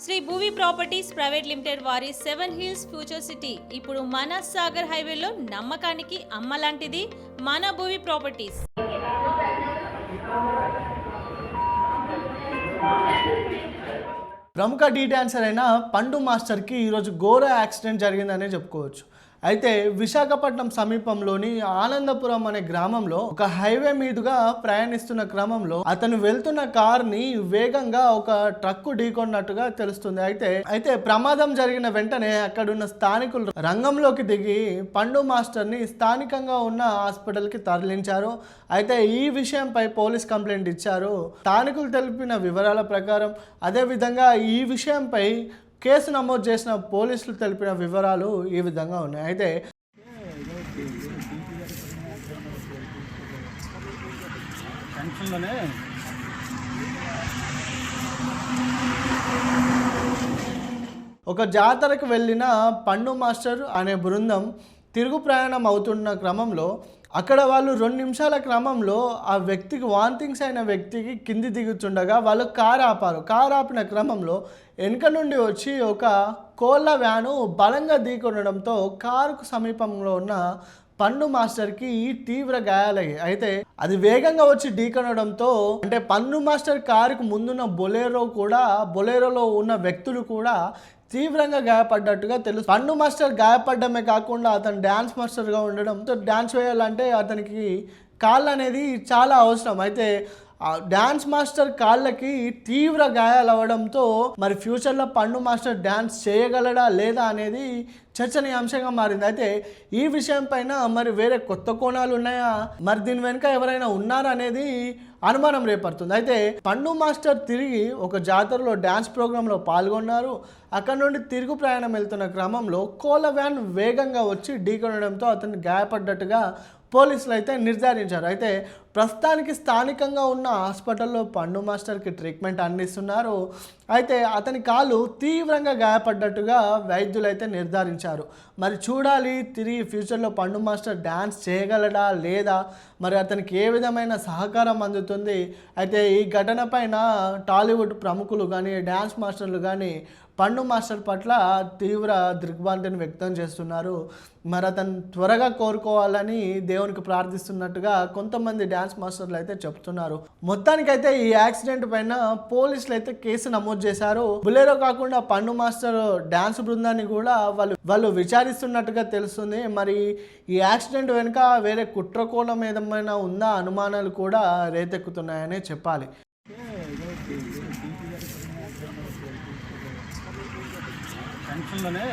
Shri Bhuvi properties private limited వారి 7 hills future city ఇప్పుడు మన సాగర్ హైవేలో నమ్మకానికి అమ్మలాంటిది మన భూవి ప్రాపర్టీస్. ప్రముఖ డీ డాన్సర్ అయిన పండు మాస్టర్కి ఈరోజు ఘోర యాక్సిడెంట్ జరిగిందనే చెప్పుకోవచ్చు. అయితే విశాఖపట్నం సమీపంలోని ఆనందపురం అనే గ్రామంలో ఒక హైవే మీదుగా ప్రయాణిస్తున్న క్రమంలో అతను వెళ్తున్న కార్ని వేగంగా ఒక ట్రక్కు ఢీకొన్నట్టుగా తెలుస్తుంది. అయితే ప్రమాదం జరిగిన వెంటనే అక్కడున్న స్థానికులు రంగంలోకి దిగి పండు మాస్టర్ని స్థానికంగా ఉన్న హాస్పిటల్కి తరలించారు. అయితే ఈ విషయంపై పోలీస్ కంప్లైంట్ ఇచ్చారు. స్థానికులు తెలిపిన వివరాల ప్రకారం అదేవిధంగా ఈ విషయంపై కేసు నమోదు చేసిన పోలీసులు తెలిపిన వివరాలు ఈ విధంగా ఉన్నాయి. అయితే ఒక జాతరకు వెళ్ళిన పండు మాస్టర్ అనే బృందం తిరుగు ప్రయాణం అవుతున్న క్రమంలో అక్కడ వాళ్ళు 2 నిమిషాల క్రమంలో ఆ వ్యక్తికి వాంతింగ్స్ అయిన వ్యక్తికి కింది దిగుతుండగా వాళ్ళు కారు ఆపారు. కారు ఆపిన క్రమంలో వెనుక నుండి వచ్చి ఒక కోళ్ళ వ్యాను బలంగా ఢీకొనడంతో కారుకు సమీపంలో ఉన్న పండు మాస్టర్కి తీవ్ర గాయాలయ్యాయి. అయితే అది వేగంగా వచ్చి ఢీకొనడంతో అంటే పండు మాస్టర్ కారుకు ముందున్న బొలేరోలో ఉన్న వ్యక్తులు కూడా తీవ్రంగా గాయపడ్డట్టుగా తెలుసు. పండు మాస్టర్ గాయపడమే కాకుండా అతను డ్యాన్స్ మాస్టర్గా ఉండడం, డ్యాన్స్ వేయాలంటే అతనికి కాళ్ళు అనేది చాలా అవసరం. అయితే డ్యాన్స్ మాస్టర్ కాళ్ళకి తీవ్ర గాయాలు అవ్వడంతో మరి ఫ్యూచర్లో పండు మాస్టర్ డ్యాన్స్ చేయగలడా లేదా అనేది చర్చనీయాంశంగా మారింది. అయితే ఈ విషయం పైన మరి వేరే కొత్త కోణాలు ఉన్నాయా, మరి దీని వెనుక ఎవరైనా ఉన్నారా అనేది అనుమానం రేపడుతుంది. అయితే పండు మాస్టర్ తిరిగి ఒక జాతరలో డ్యాన్స్ ప్రోగ్రాంలో పాల్గొన్నారు. అక్కడ నుండి తిరుగు ప్రయాణం వెళ్తున్న క్రమంలో కోళ్ళ వ్యాన్ వేగంగా వచ్చి ఢీకొనడంతో అతను గాయపడ్డట్టుగా పోలీసులు అయితే నిర్ధారించారు. అయితే ప్రస్తుతానికి స్థానికంగా ఉన్న హాస్పిటల్లో పండు మాస్టర్కి ట్రీట్మెంట్ అందిస్తున్నారు. అయితే అతని కాలు తీవ్రంగా గాయపడ్డట్టుగా వైద్యులు అయితే నిర్ధారించారు. మరి చూడాలి తిరిగి ఫ్యూచర్లో పండు మాస్టర్ డ్యాన్స్ చేయగలడా లేదా, మరి అతనికి ఏ విధమైన సహకారం అందుతుంది. అయితే ఈ ఘటన పైన టాలీవుడ్ ప్రముఖులు కానీ డ్యాన్స్ మాస్టర్లు కానీ పండు మాస్టర్ పట్ల తీవ్ర దిగ్భ్రాంతిని వ్యక్తం చేస్తున్నారు. మరి అతను త్వరగా కోరుకోవాలని దేవునికి ప్రార్థిస్తున్నట్టుగా కొంతమంది డ్యాన్స్ మాస్టర్లు అయితే చెప్తున్నారు. మొత్తానికైతే ఈ యాక్సిడెంట్ పైన పోలీసులు అయితే కేసు నమోదు చేశారు. బులెరో కాకుండా పండు మాస్టర్ డ్యాన్స్ బృందాన్ని కూడా వాళ్ళు విచారిస్తున్నట్టుగా తెలుస్తుంది. మరి ఈ యాక్సిడెంట్ వెనుక వేరే కుట్రకోణం ఏదైనా ఉందా అనుమానాలు కూడా రేతెక్కుతున్నాయనే చెప్పాలి. టెన్షన్లోనే